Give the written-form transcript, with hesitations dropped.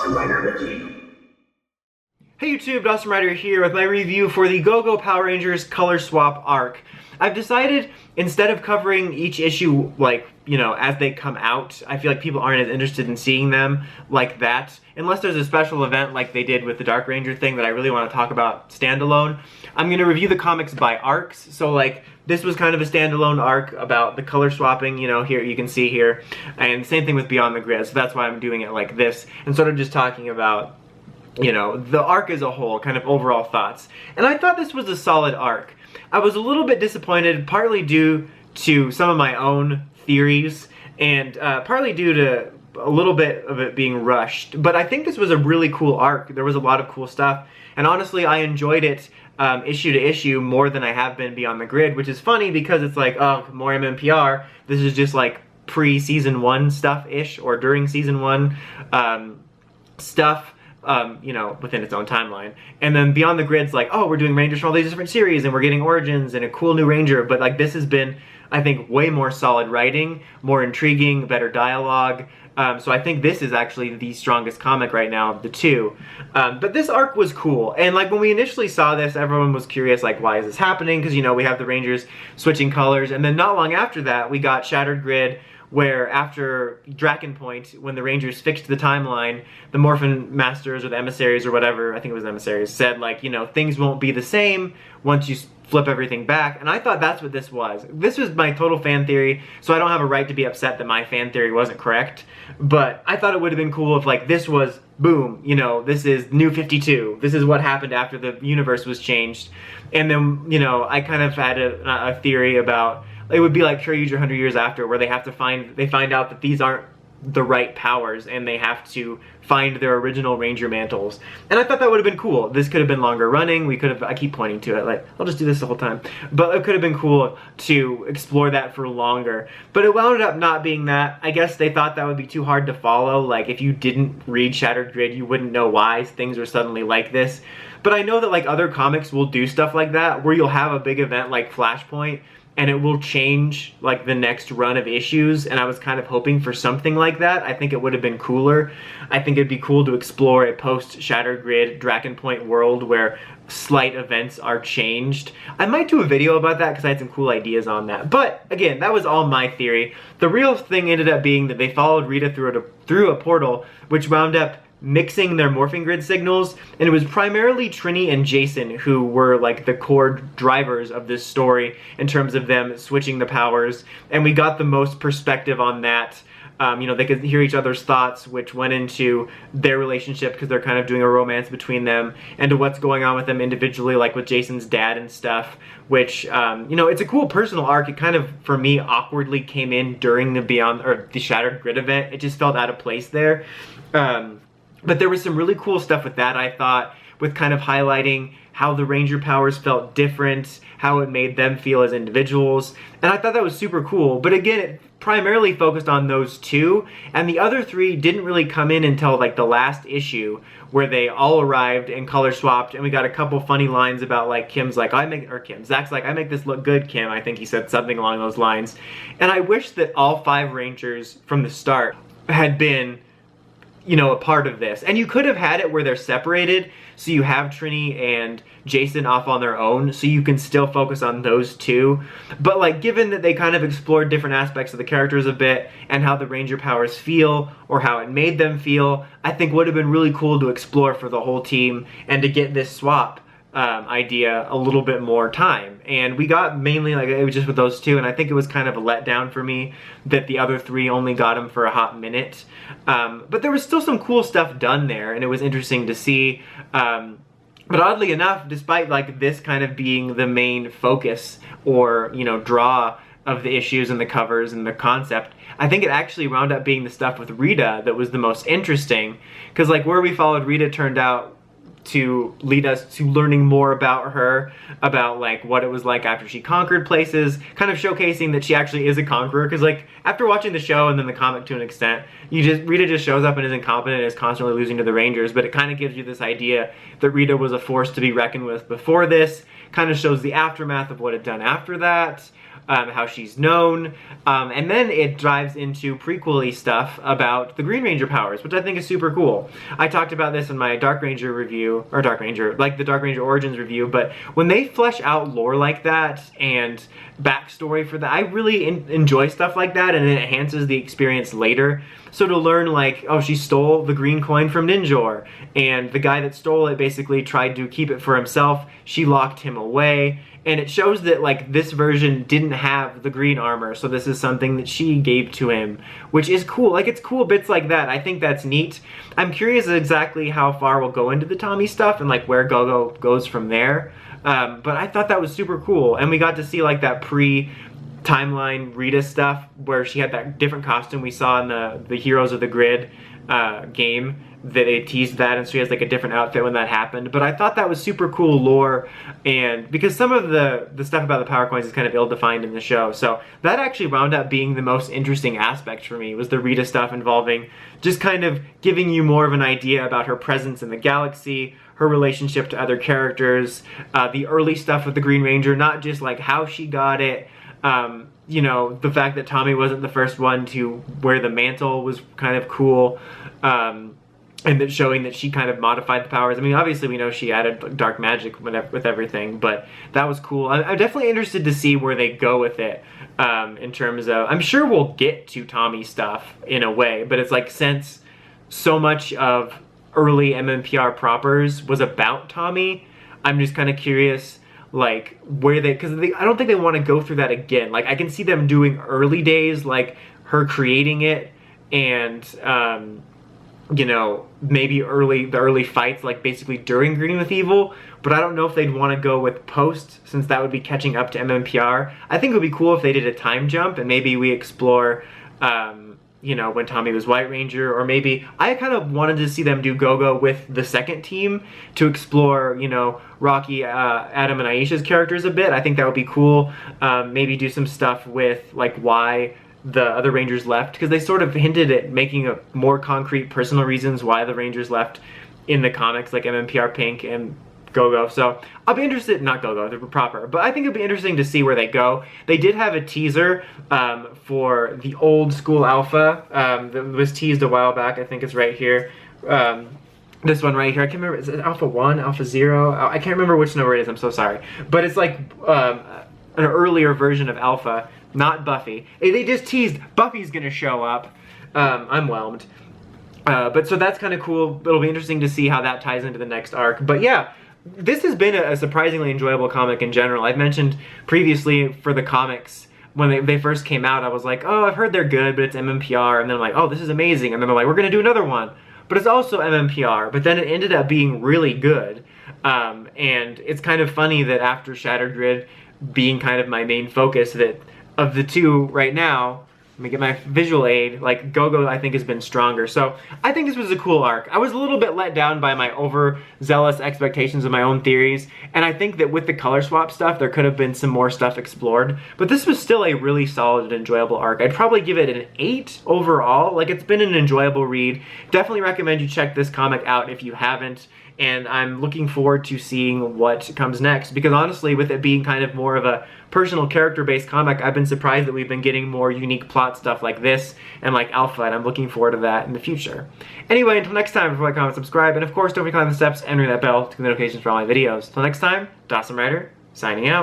Dawson Rider Wiki. Hey YouTube, Dawson Rider here with my review for the Go-Go Power Rangers Color Swap arc. I've decided, instead of covering each issue, like, you know, as they come out, I feel like people aren't as interested in seeing them like that. Unless there's a special event like they did with the Dark Ranger thing that I really want to talk about standalone. I'm going to review the comics by arcs, so like, this was kind of a standalone arc about the color swapping, you know, here you can see here. And same thing with Beyond the Grid, so that's why I'm doing it like this, and sort of just talking about, you know, the arc as a whole, kind of overall thoughts. And I thought this was a solid arc. I was a little bit disappointed, partly due to some of my own theories, and partly due to a little bit of it being rushed. But I think this was a really cool arc. There was a lot of cool stuff, and honestly, I enjoyed it issue to issue more than I have been Beyond the Grid, which is funny because it's like, oh, more MMPR. This is just like pre-season 1 stuff-ish, or during season 1 stuff. You know, within its own timeline. And then Beyond the Grid's like, oh, we're doing Rangers from all these different series, and we're getting origins and a cool new Ranger, but like this has been, I think, way more solid writing, more intriguing, better dialogue. So I think this is actually the strongest comic right now of the two. But this arc was cool, and like when we initially saw this, everyone was curious, like, why is this happening? Because, you know, we have the Rangers switching colors, and then not long after that, we got Shattered Grid, where after Draken Point, when the Rangers fixed the timeline, the Morphin Masters or the Emissaries or whatever, I think it was Emissaries, said like, you know, things won't be the same once you flip everything back. And I thought that's what this was. This was my total fan theory, so I don't have a right to be upset that my fan theory wasn't correct. But I thought it would have been cool if like this was, boom, you know, this is New 52. This is what happened after the universe was changed. And then, you know, I kind of had a theory about, it would be like Kyoryuger 100 years after, where they find out that these aren't the right powers, and they have to find their original Ranger mantles. And I thought that would have been cool. This could have been longer running. We could have, I keep pointing to it, like, I'll just do this the whole time. But it could have been cool to explore that for longer. But it wound up not being that. I guess they thought that would be too hard to follow. Like, if you didn't read Shattered Grid, you wouldn't know why things were suddenly like this. But I know that like other comics will do stuff like that, where you'll have a big event like Flashpoint, and it will change like the next run of issues, and I was kind of hoping for something like that. I think it would have been cooler. I think it'd be cool to explore a post-Shattered Grid Draken Point world where slight events are changed. I might do a video about that because I had some cool ideas on that. But again, that was all my theory. The real thing ended up being that they followed Rita through a portal, which wound up mixing their morphing grid signals, and it was primarily Trini and Jason who were like the core drivers of this story in terms of them switching the powers, and we got the most perspective on that. You know, they could hear each other's thoughts, which went into their relationship because they're kind of doing a romance between them, and to what's going on with them individually, like with Jason's dad and stuff, which, you know, it's a cool personal arc. It kind of, for me, awkwardly came in during the Shattered Grid event. It just felt out of place there. But there was some really cool stuff with that, I thought, with kind of highlighting how the Ranger powers felt different, how it made them feel as individuals, and I thought that was super cool. But again, it primarily focused on those two, and the other three didn't really come in until like the last issue, where they all arrived and color swapped, and we got a couple funny lines about like Zach's like, I make this look good, Kim. I think he said something along those lines. And I wish that all 5 Rangers from the start had been, you know, a part of this. And you could have had it where they're separated, so you have Trini and Jason off on their own, so you can still focus on those two. But like, given that they kind of explored different aspects of the characters a bit, and how the Ranger powers feel, or how it made them feel, I think would have been really cool to explore for the whole team, and to get this swap idea a little bit more time. And we got mainly, like, it was just with those two, and I think it was kind of a letdown for me that the other 3 only got them for a hot minute. But there was still some cool stuff done there, and it was interesting to see. But oddly enough, despite like this kind of being the main focus, or, you know, draw of the issues and the covers and the concept, I think it actually wound up being the stuff with Rita that was the most interesting, because like where we followed Rita turned out to lead us to learning more about her, about like what it was like after she conquered places, kind of showcasing that she actually is a conqueror. Because like after watching the show and then the comic to an extent, Rita just shows up and is incompetent and is constantly losing to the Rangers, but it kind of gives you this idea that Rita was a force to be reckoned with before this, kind of shows the aftermath of what had done after that. how she's known, and then it dives into prequel-y stuff about the Green Ranger powers, which I think is super cool. I talked about this in my Dark Ranger review, or Dark Ranger, like the Dark Ranger Origins review, but when they flesh out lore like that and backstory for that, I really enjoy stuff like that, and it enhances the experience later. So to learn, like, oh, she stole the green coin from Ninjor, and the guy that stole it basically tried to keep it for himself, she locked him away, and it shows that, like, this version didn't have the green armor, so this is something that she gave to him, which is cool. Like, it's cool bits like that. I think that's neat. I'm curious exactly how far we'll go into the Tommy stuff and, like, where Go-Go goes from there. But I thought that was super cool, and we got to see, like, that timeline Rita stuff where she had that different costume we saw in the Heroes of the Grid game, that they teased that, and so she has like a different outfit when that happened. But I thought that was super cool lore, and because some of the stuff about the power coins is kind of ill-defined in the show, so that actually wound up being the most interesting aspect for me, was the Rita stuff involving just kind of giving you more of an idea about her presence in the galaxy, her relationship to other characters, the early stuff with the Green Ranger, not just like how she got it, you know, the fact that Tommy wasn't the first one to wear the mantle was kind of cool, and that showing that she kind of modified the powers. I mean, obviously we know she added dark magic with everything, but that was cool. I'm definitely interested to see where they go with it, in terms of, I'm sure we'll get to Tommy stuff in a way, but it's like, since so much of early MMPR propers was about Tommy, I'm just kind of curious, like, where because I don't think they want to go through that again. Like, I can see them doing early days, like her creating it, and you know, maybe the early fights, like basically during Green with Evil, but I don't know if they'd want to go with post, since that would be catching up to MMPR. I think it would be cool if they did a time jump, and maybe we explore, you know, when Tommy was White Ranger, or maybe I kind of wanted to see them do Go-Go with the second team to explore, you know, Rocky, Adam, and Aisha's characters a bit. I think that would be cool. Maybe do some stuff with, like, why the other Rangers left, because they sort of hinted at making a more concrete personal reasons why the Rangers left in the comics, like MMPR Pink and Go-Go. So I'll be interested, not Go-Go, they're proper, but I think it'll be interesting to see where they go. They did have a teaser for the old school Alpha that was teased a while back. I think it's right here. This one right here, I can't remember, is it Alpha 1, Alpha 0? I can't remember which number it is, I'm so sorry. But it's like an earlier version of Alpha, not Buffy. They just teased Buffy's gonna show up. I'm whelmed. But so that's kind of cool. It'll be interesting to see how that ties into the next arc. But yeah, this has been a surprisingly enjoyable comic in general. I've mentioned previously for the comics, when they first came out, I was like, oh, I've heard they're good, but it's MMPR. And then I'm like, oh, this is amazing. And then they're like, we're gonna do another one, but it's also MMPR. But then it ended up being really good. And it's kind of funny that after Shattered Grid being kind of my main focus, that of the two right now, let me get my visual aid, like Go-Go I think has been stronger. So I think this was a cool arc. I was a little bit let down by my overzealous expectations of my own theories, and I think that with the color swap stuff there could have been some more stuff explored, but this was still a really solid and enjoyable arc. I'd probably give it an 8 overall. Like, it's been an enjoyable read. Definitely recommend you check this comic out if you haven't, and I'm looking forward to seeing what comes next, because honestly, with it being kind of more of a personal character-based comic, I've been surprised that we've been getting more unique plot stuff like this and like Alpha, and I'm looking forward to that in the future. Anyway, until next time, like, comment, subscribe, and of course, don't forget to climb the steps and ring that bell to get notifications for all my videos. Until next time, Dawson Rider, signing out.